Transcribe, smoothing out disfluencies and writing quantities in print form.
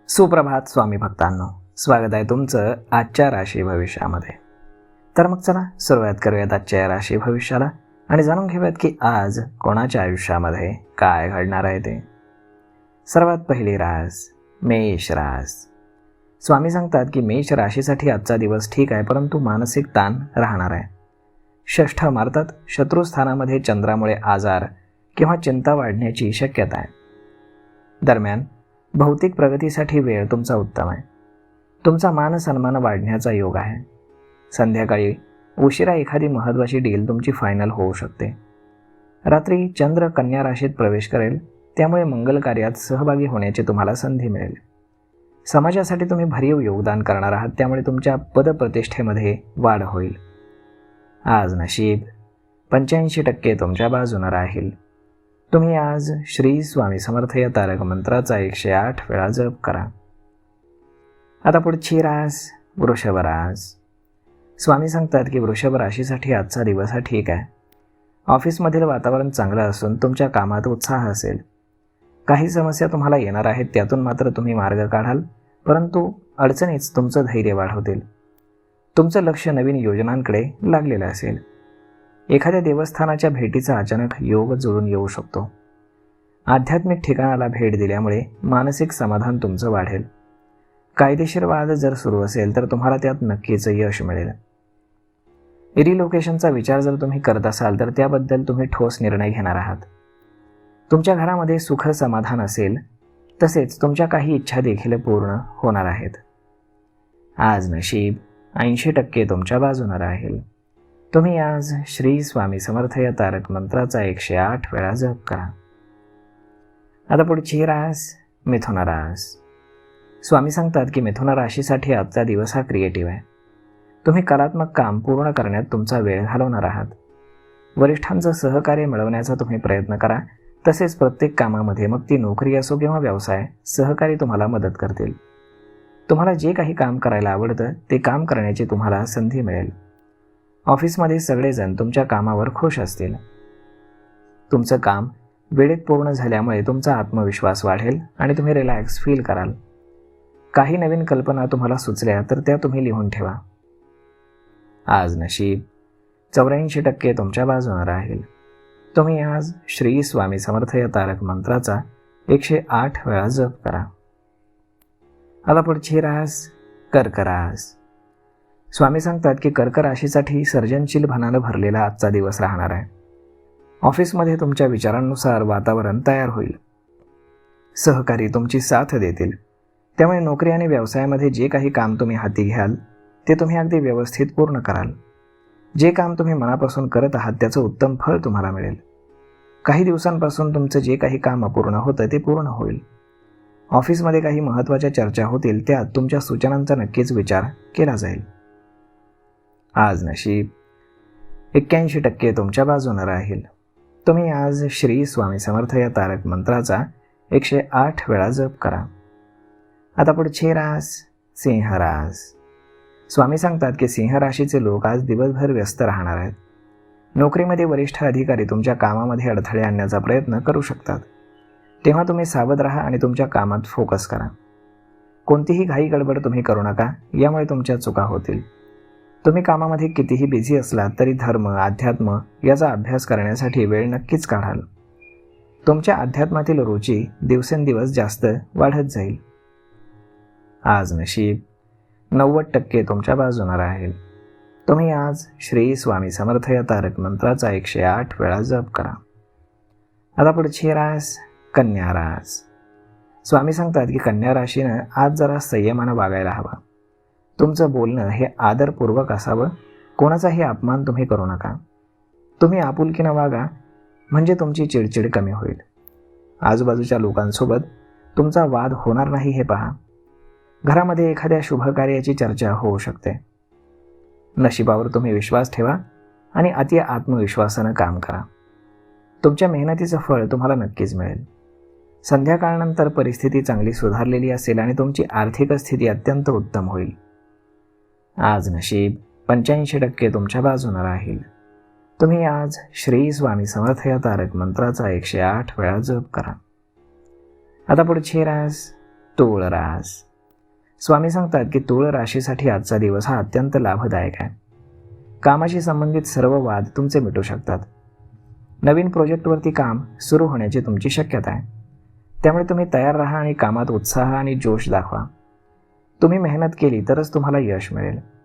सुप्रभात स्वामी भक्तांनो, स्वागत आहे तुमचं आजच्या राशी भविष्यामध्ये. तर मग चला सुरुवात करूयात आजच्या या राशी भविष्याला आणि जाणून घेऊयात की आज कोणाच्या आयुष्यामध्ये काय घडणार आहे ते. सर्वात पहिली रास मेष रास. स्वामी सांगतात की मेष राशीसाठी आजचा दिवस ठीक आहे, परंतु मानसिक ताण राहणार आहे. षष्ठ मारतात शत्रुस्थानामध्ये चंद्रामुळे आजार किंवा चिंता वाढण्याची शक्यता आहे. दरम्यान भौतिक प्रगतीसाठी वेळ तुमचा उत्तम आहे. तुमचा मान सन्मान वाढण्याचा योग आहे. संध्याकाळी उशिरा एखादी महत्त्वाची डील तुमची फायनल होऊ शकते. रात्री चंद्र कन्या राशीत प्रवेश करेल, त्यामुळे मंगल कार्यात सहभागी होण्याची तुम्हाला संधी मिळेल. समाजासाठी तुम्ही भरीव योगदान करणार आहात, त्यामुळे तुमच्या पदप्रतिष्ठेमध्ये वाढ होईल. आज नशीब 85% तुमच्या बाजूने राहील. तुम्ही आज श्री स्वामी समर्थ या तारक मंत्राचा 108 वेळा जप करा. आता पुढची रास वृषभ रास. स्वामी सांगतात की वृषभ राशीसाठी आजचा दिवस हा ठीक आहे. ऑफिसमधील वातावरण चांगलं असून तुमच्या कामात उत्साह असेल. काही समस्या तुम्हाला येणार आहेत, त्यातून मात्र तुम्ही मार्ग काढाल, परंतु अडचणीच तुमचं धैर्य वाढवतील. तुमचं लक्ष नवीन योजनांकडे लागलेलं असेल. एखाद्या देवस्थानाच्या भेटीचा अचानक योग जुळून येऊ शकतो. आध्यात्मिक ठिकाणाला भेट दिल्यामुळे मानसिक समाधान तुमचं वाढेल. कायदेशीर वाद जर सुरू असेल तर तुम्हाला त्यात नक्कीच यश मिळेल. रिलोकेशनचा विचार जर तुम्ही करत असाल तर त्याबद्दल तुम्ही ठोस निर्णय घेणार आहात. तुमच्या घरामध्ये सुख समाधान असेल, तसेच तुमच्या काही इच्छा देखील पूर्ण होणार आहेत. आज नशीब 80% तुमच्या बाजूने राहील. तुम्ही आज श्री स्वामी समर्थ या तारक मंत्राचा 108 वेळा जप करा. आता पुढची रास मिथुन रास. स्वामी सांगतात की मिथुन राशीसाठी आजचा दिवस हा क्रिएटिव्ह आहे. तुम्ही कलात्मक काम पूर्ण करण्यात तुमचा वेळ घालवणार आहात. वरिष्ठांचं सहकार्य मिळवण्याचा तुम्ही प्रयत्न करा. तसेच प्रत्येक कामामध्ये, मग ती नोकरी असो किंवा व्यवसाय, सहकारी तुम्हाला मदत करतील. तुम्हाला जे काही काम करायला आवडतं ते काम करण्याची तुम्हाला संधी मिळेल. ऑफिसमध्ये सगळेजण तुमच्या कामावर खुश असतील. तुमचं काम वेळेत पूर्ण झाल्यामुळे तुमचा आत्मविश्वास वाढेल आणि तुम्ही रिलॅक्स फील कराल. काही नवीन कल्पना तुम्हाला सुचल्या तर त्या तुम्ही लिहून ठेवा. आज नशीब 84% तुमच्या बाजूने राहील. तुम्ही आज श्री स्वामी समर्थ या तारक मंत्राचा 108 वेळा जप करा. आता पुढची रास कर्क रास. स्वामी सांगतात की कर्क राशीसाठी सर्जनशील भानानं भरलेला आजचा दिवस राहणार आहे. ऑफिसमध्ये तुमच्या विचारांनुसार वातावरण तयार होईल. सहकारी तुमची साथ देतील. त्यामुळे नोकरी आणि व्यवसायामध्ये जे काही काम तुम्ही हाती घ्याल ते तुम्ही अगदी व्यवस्थित पूर्ण कराल. जे काम तुम्ही मनापासून करत आहात त्याचं उत्तम फळ तुम्हाला मिळेल. काही दिवसांपासून तुमचं जे काही काम अपूर्ण होतं ते पूर्ण होईल. ऑफिसमध्ये काही महत्त्वाच्या चर्चा होतील, त्यात तुमच्या सूचनांचा नक्कीच विचार केला जाईल. आज नशीब 81% तुमच्या बाजूने राहील. तुम्ही आज श्री स्वामी समर्थ या तारक मंत्राचा 108 वेळा जप करा. आता पुढची रास सिंह रास. स्वामी सांगतात की सिंह राशीचे लोक आज दिवसभर व्यस्त राहणार आहेत. नोकरीमध्ये वरिष्ठ अधिकारी तुमच्या कामामध्ये अडथळे आणण्याचा प्रयत्न करू शकतात. तेव्हा तुम्ही सावध राहा आणि तुमच्या कामात फोकस करा. कोणतीही घाई गडबड तुम्ही करू नका, यामुळे तुमच्या चुका होतील. तुम्ही कामामध्ये कितीही बिझी असलात तरी धर्म, अध्यात्म याचा अभ्यास करण्यासाठी वेळ नक्कीच काढाल. तुमच्या अध्यात्मातील रुची दिवसेंदिवस जास्त वाढत जाईल. आज नशीब 90% तुमच्या बाजूने राहील. तुम्ही आज श्री स्वामी समर्थ या तारक मंत्राचा 108 वेळा जप करा. आता पुढची रास कन्या रास. स्वामी सांगतात की कन्या राशीनं आज जरा संयमानं वागायला हवं. तुमचं बोलणं हे आदरपूर्वक असावं. कोणाचाही अपमान तुम्ही करू नका. तुम्ही आपुलकीनं वागा, म्हणजे तुमची चिडचिड कमी होईल. आजूबाजूच्या लोकांसोबत तुमचा वाद होणार नाही हे पहा. घरामध्ये एखाद्या शुभकार्याची चर्चा होऊ शकते. नशिबावर तुम्ही विश्वास ठेवा आणि अति आत्मविश्वासानं काम करा. तुमच्या मेहनतीचं फळ तुम्हाला नक्कीच मिळेल. संध्याकाळनंतर परिस्थिती चांगली सुधारलेली असेल आणि तुमची आर्थिक स्थिती अत्यंत उत्तम होईल. आज नशीब 85% तुमच्या बाजूने राहील. तुम्ही आज श्री स्वामी समर्थ या तारक मंत्राचा 108 वेळा जप करा. आता पुढची रास तूळ रास. स्वामी सांगतात की तूळ राशीसाठी आजचा दिवस हा अत्यंत लाभदायक आहे. कामाशी संबंधित सर्व वाद तुमचे मिटू शकतात. नवीन प्रोजेक्टवरती काम सुरू होण्याची तुमची शक्यता आहे. त्यामुळे तुम्ही तयार राहा आणि कामात उत्साह आणि जोश दाखवा. तुम्ही मेहनत केली तरच तुम्हाला यश मिळेल.